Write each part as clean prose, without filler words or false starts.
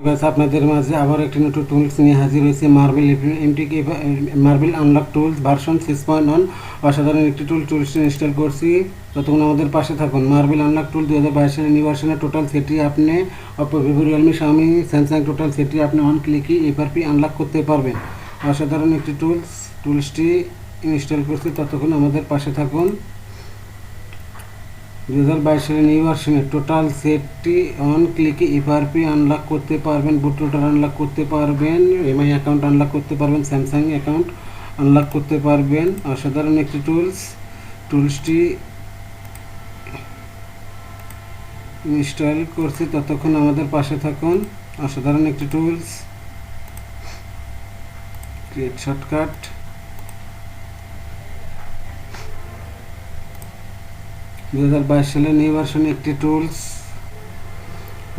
Guys আপনাদের মাঝে আবার একটি নতুন টুলস নিয়ে হাজির হয়েছে মার্বেল আনলক টুলস ভার্সন 6.1 অসাধারণ একটি টুলসটি ইনস্টল করছি। ততক্ষণ আমাদের পাশে থাকুন। মার্বেল আনলক টুল 2022 সালের নিউ ভার্সনের টোটাল সেটটি আপনি Oppo, Vivo, Realme, Xiaomi, Samsung total সেটটি আপনি অন ক্লিকই এফআরপি আনলক করতে পারবেন। অসাধারণ একটি টুলসটি ইনস্টল করছি। ততক্ষণ আমাদের পাশে থাকুন। 2022 সালের নিউ ভার্সনের টোটাল সেটটি অন ক্লিকে এফআরপি আনলক করতে পারবেন, বুট লোডার আনলক করতে পারবেন, এমআই অ্যাকাউন্ট আনলক করতে পারবেন, স্যামসাং অ্যাকাউন্ট আনলক করতে পারবেন। অসাধারণ একটি টুলসটি ইনস্টল করছি। ততক্ষণ আমাদের পাশে থাকুন। অসাধারণ একটি টুলস, ক্রিয়েট শর্টকাট। 2022 সালের নিউ ভার্সনে একটি টুলস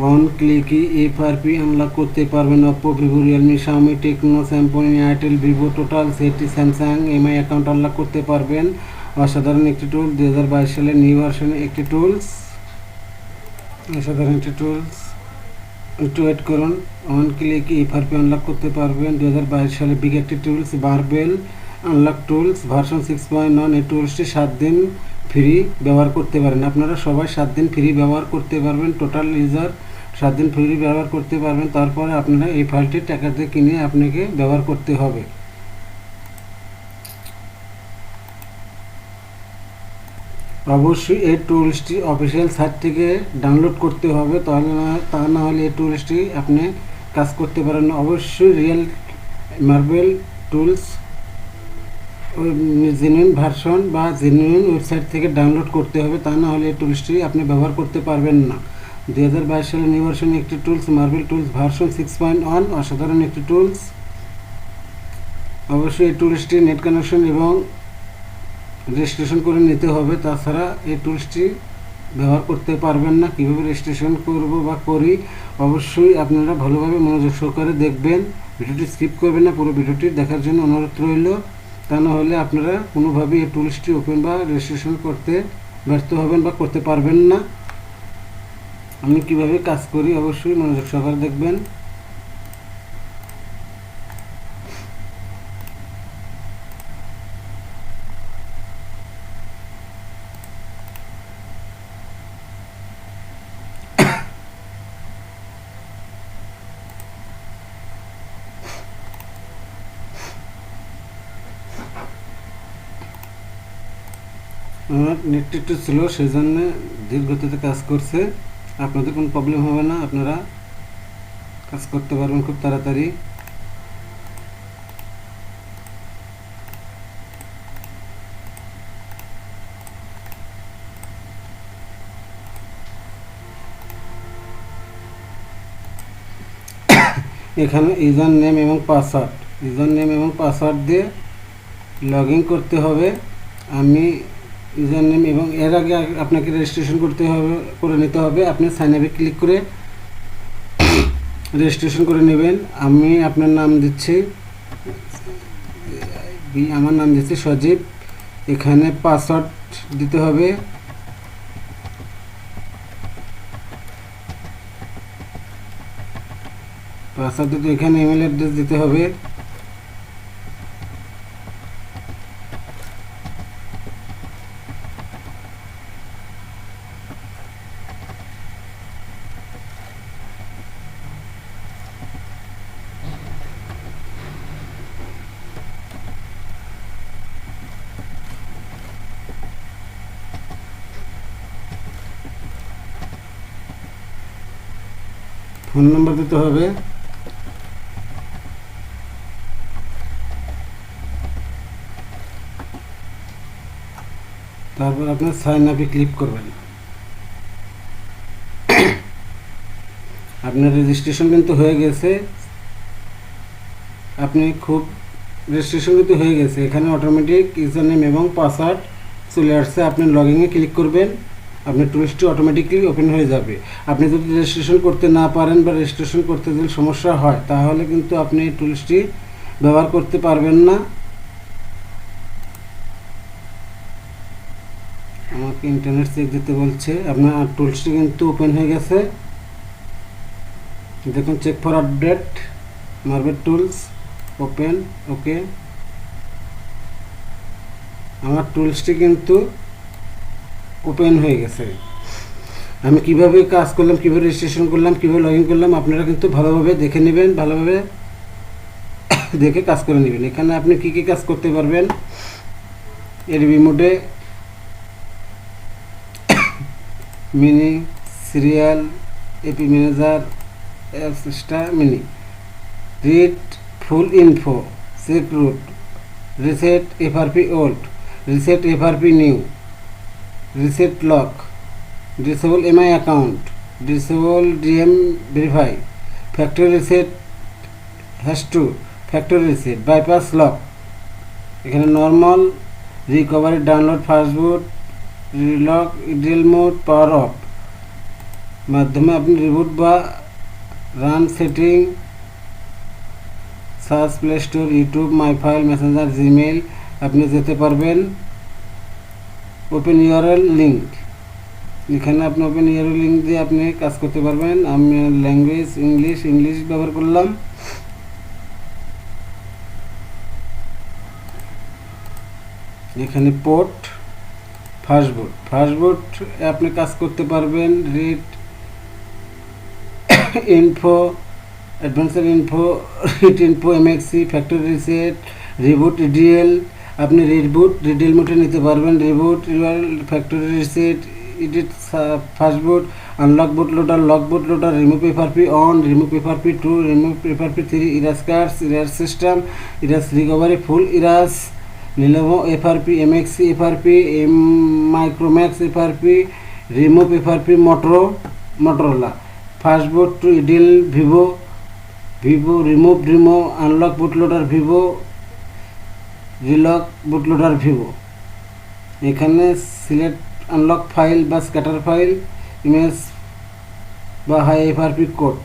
ওয়ান ক্লিকই এফআরপি আনলক করতে পারবেন। Oppo, Vivo, Realme, Xiaomi, Tecno, Samsung, Airtel, Vivo total সেটটি স্যামসাং এমআই অ্যাকাউন্ট আনলক করতে পারবেন। অসাধারণ একটি টুল, 2022 সালের নিউ ভার্সনে একটি টুলস, অসাধারণ একটি টুলস। একটু ওয়েট করুন। ওয়ান ক্লিকই এফআরপি আনলক করতে পারবেন। 2022 সালে বিগ একটি tools marble unlock tools version 6.1। এই টুলসটি 7 দিন ফ্রি ব্যবহার করতে পারেন। আপনারা সবাই 7 দিন ফ্রি ব্যবহার করতে পারবেন। টোটাল ইউজার 7 দিন ফ্রি ব্যবহার করতে পারবেন। তারপরে আপনারা এই ফাইলটি টাকা দিয়ে কিনে আপনাকে ব্যবহার করতে হবে। অবশ্যই এই টুলসটি অফিসিয়াল সাইট থেকে ডাউনলোড করতে হবে, তা না হলে এই টুলসটি আপনি কাজ করতে পারেন না। অবশ্যই real marble tools genuine version বা জেনুইন ওয়েবসাইট থেকে ডাউনলোড করতে হবে, তা না হলে এই টুলসটি আপনি ব্যবহার করতে পারবেন না। 2022 সালের নিউ ভার্সনে একটি টুলস মার্বেল টুলস ভার্সন 6.1 অসাধারণ একটি টুলস। অবশ্যই এই টুলসটি নেট কানেকশন এবং রেজিস্ট্রেশন করে নিতে হবে, তাছাড়া এই টুলসটি ব্যবহার করতে পারবেন না। কীভাবে রেজিস্ট্রেশন করব বা করি অবশ্যই আপনারা ভালোভাবে মনোযোগ সহকারে দেখবেন, ভিডিওটি স্কিপ করবেন না। পুরো ভিডিওটি দেখার জন্য অনুরোধ রইল, তা না হলে আপনারা কোনোভাবেই এই টুলসটি ওপেন বা রেজিস্ট্রেশন করতে ব্যর্থ হবেন বা করতে পারবেন না। আমি কিভাবে কাজ করি অবশ্যই মনোযোগ সহকারে দেখবেন। আমার নেটটি একটু ছিল, সেই জন্য ধীর গতিতে কাজ করছে। আপনাদের কোনো প্রবলেম হবে না, আপনারা কাজ করতে পারবেন খুব তাড়াতাড়ি। এখানে ইউজার নেম এবং পাসওয়ার্ড দিয়ে লগ ইন করতে হবে। আমি ইউজার নেম এবং এর আগে আপনাকে রেজিস্ট্রেশন করে নিতে হবে। আপনি সাইন আপে ক্লিক করে রেজিস্ট্রেশন করে নেবেন। আমি আপনার নাম দিচ্ছি, আমার নাম দিচ্ছি সজীব। এখানে পাসওয়ার্ড দিতে হবে। পাসওয়ার্ড দিতে এখানে ইমেল অ্যাড্রেস দিতে হবে। ফোন নাম্বার দিতে হবে। তারপর আপনার সাইন আপে ক্লিক করবেন। আপনার রেজিস্ট্রেশন কিন্তু হয়ে গেছে। রেজিস্ট্রেশন কিন্তু হয়ে গেছে। এখানে অটোমেটিক ইউজার নেম এবং পাসওয়ার্ড চলে আসছে। আপনি লগইনে ক্লিক করবেন, আপনার টুলসটি অটোমেটিকলি ওপেন হয়ে যাবে। আপনি যদি রেজিস্ট্রেশন করতে না পারেন বা রেজিস্ট্রেশন করতে যদি সমস্যা হয়, তাহলে কিন্তু আপনি এই টুলসটি ব্যবহার করতে পারবেন না। আমাকে ইন্টারনেট চেক দিতে বলছে। আপনার টুলসটি কিন্তু ওপেন হয়ে গেছে। দেখুন check for update, marble tools, open, okay. আমার টুলসটি কিন্তু ওপেন হয়ে গেছে। আমি কিভাবে কাজ করলাম, কিভাবে রেজিস্ট্রেশন করলাম, কিভাবে লগ ইন করলাম, আপনারা কিন্তু ভালোভাবে দেখে নেবেন, ভালোভাবে দেখে কাজ করে নেবেন। এখানে আপনি কি কি কাজ করতে পারবেন, এর রিমোটে mini, serial, AP manager, extra mini, read full info, check root, reset FRP old, reset FRP new, reset lock, disable Mi account, disable DM verify, factory reset, hash to factory reset, bypass lock. এখানে normal, recovery, download, fastboot, relock, EDL mode, power off মাধ্যমে আপনি reboot বা run setting, search, play store, YouTube, my file, messenger, Gmail আপনি যেতে পারবেন। Open URL link, এখানে আপনি open URL link দিয়ে আপনি কাজ করতে পারবেন। আমি ল্যাঙ্গুয়েজ ইংলিশ ব্যবহার করলাম। এখানে পোর্ট, ফাস্টবুট আপনি কাজ করতে পারবেন। Read info, advanced info, read info, এমএক্সি, ফ্যাক্টরি রিসেট, রিবুট, ইডিএল আপনি রিডিএল মোডে নিতে পারবেন। Reboot, factory reset, edit, fastboot, unlock boot loader, lock boot loader, remove FRP on, remove FRP 2, remove FRP 3, erase cards, erase system, erase recovery, full erase, Lenovo FRP, এমএক্সি FRP, Micromax FRP, remove FRP Motorola, fastboot to EDL, Vivo, remove unlock bootloader Vivo, relock bootloader Vivo. এখানে select unlock file বা scatter file, image বা high FRP code,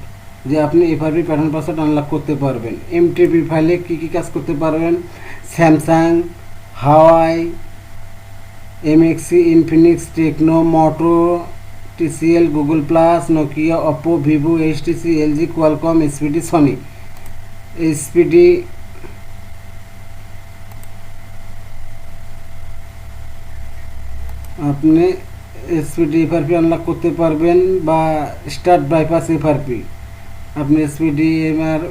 যে আপনি FRP pattern password unlock করতে পারবেন। MTP ফাইলে কী কী কাজ করতে পারবেন, স্যামসাং, হাওয়াই, এমএক্সি, Infinix, Tecno, Moto, TCL, Google plus, Nokia, Oppo, Vivo, HTC, LG, Qualcomm, SPD, Sony. SPD আপনি এসপিডি এফআরপি আনলক করতে পারবেন, বা স্টার্ট বাইপাস এফআরপি আপনি SPD, MR,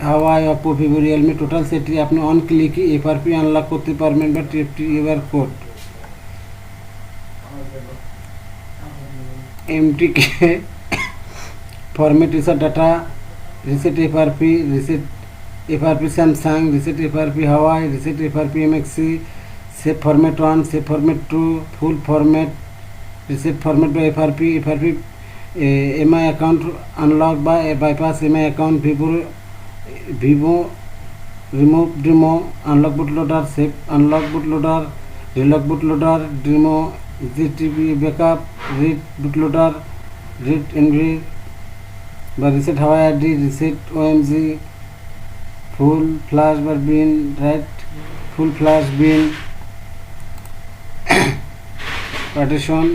Huawei, Oppo, Vivo, Realme total সেটি আপনি অন ক্লিকই এফআরপি আনলক করতে পারবেন, বা টিএফটি এবার code. MTK format reset data, reset FRP Samsung, reset FRP Huawei, reset FRP এমএক্সি, save format 1, save format 2, full format, reset format বা FRP Mi account unlock বা bypass Mi account, Vivo remove demo, unlock bootloader, save unlock bootloader, relock bootloader, demo, GTP backup, read bootloader, read NV বা reset Huawei ID, reset ওএমজি, full flash বা bin write, full flash bin, partition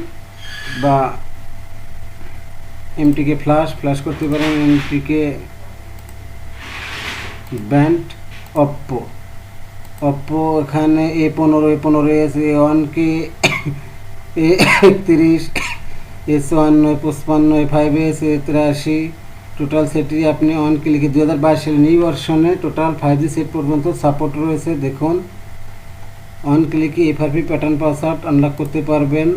বা এমটিকে flush করতে পারেন। এমটিকে band, Oppo এখানে A15, A15s, A1কে, A31, A54, A55, A5s, A83 total সেটটি আপনি on ক্লিকে 2022 সালের নিউ ভার্সনে টোটাল 5G সেট পর্যন্ত সাপোর্ট রয়েছে। দেখুন অন ক্লিকে এফআরপি প্যাটার্ন পাসওয়ার্ড আনলক করতে পারবেন।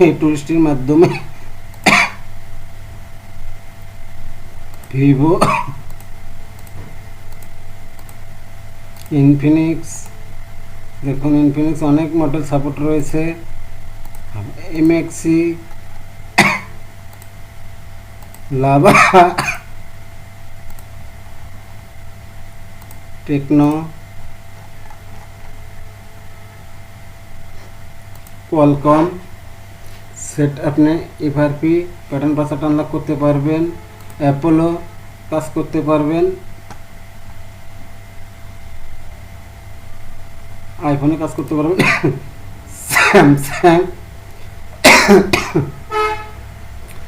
এই টুলসটির মাধ্যমে ভিভো, ইনফিনিক্স, দেখুন ইনফিনিক্স অনেক মডেল সাপোর্ট রয়েছে, এমএক্সি, লাভা, টেকনো, কোয়ালকম সেট আপনি এফআরপি প্যাটার্ন পাসওয়ার্ড আনলক করতে পারবেন। অ্যাপোলো কাজ করতে পারবেন, আইফোনে কাজ করতে পারবেন, স্যামসাং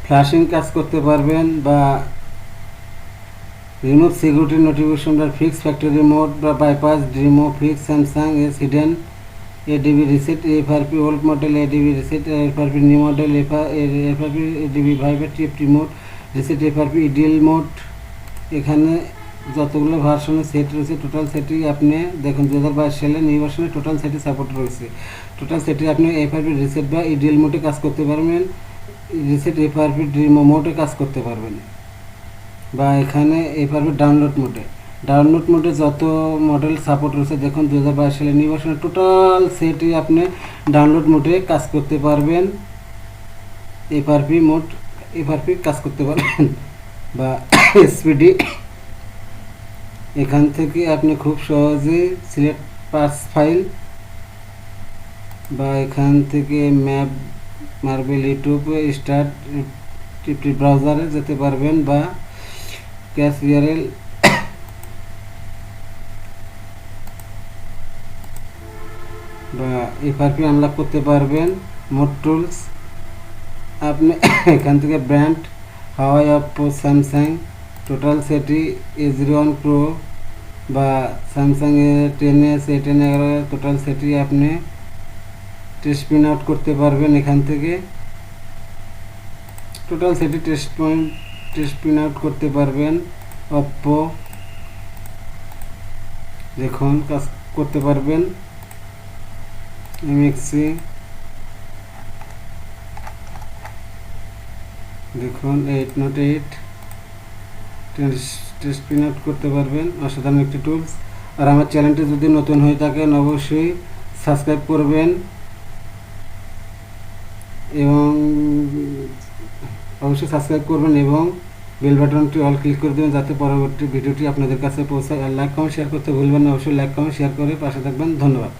ফ্ল্যাশিং কাজ করতে পারবেন, বা রিমুভ সিকিউরিটি নোটিফিকেশন বা ফিক্স ফ্যাক্টরি মোড বা bypass remove fix Samsung S hidden ADB reset FRP old model ADB reset FRP new model FRP ADB Viber TFT mode reset FRP EDL mode. এখানে যতগুলো ভার্সনের set রয়েছে total সেটই আপনি দেখুন 2022 সালে নিউ ভার্সনে টোটাল সেটই সাপোর্ট রয়েছে। টোটাল সেটে আপনি এফআরপি রিসেট বা ইডিএল মোডে কাজ করতে পারবেন, রিসেট এফআরপি ড্রিমো মোডে কাজ করতে পারবেন, বা এখানে এফআরপি ডাউনলোড মোডে যত মডেল সাপোর্ট রয়েছে দেখুন 2022 সালে নিউ ভার্সনে টোটাল সেটই আপনি ডাউনলোড মোডে কাজ করতে পারবেন, এফআরপি কাজ করতে পারবেন, বা এসপিডি। এখান থেকে আপনি খুব সহজে সিলেক্ট পাস ফাইল, বা এখান থেকে ম্যাপ মার্বেল ইউটিউব স্টার্ট ব্রাউজারে যেতে পারবেন, বা ক্যাশ ইউআরএল বা এফআরপি আনলক করতে পারবেন। মোড টুলস আপনি এখান থেকে ব্র্যান্ড হাওয়াই, অপ্পো, স্যামসাং টোটাল সেটি A01 প্রো বা স্যামসাং A10s A10 টোটাল সেটি আপনি টেস্ট প্রিন্ট আউট করতে পারবেন। এখান থেকে টোটাল সেটি টেস্ট প্রিন্ট আউট করতে পারবেন। অপ্পো দেখুন কাজ করতে পারবেন। MXC দেখুন 8 Note 8 টেস্ট প্রিন্ট আউট করতে পারবেন। অসাধারণ একটি টুলস। আর আমার চ্যানেলটি যদি নতুন হয়ে থাকেন অবশ্যই সাবস্ক্রাইব করবেন এবং বেল বাটনটি অল ক্লিক করে দেবেন যাতে পরবর্তী ভিডিওটি আপনাদের কাছে পৌঁছায়। আর লাইক কমেন্ট শেয়ার করতে ভুলবেন না, অবশ্যই লাইক কমেন্ট শেয়ার করে পাশে থাকবেন। ধন্যবাদ।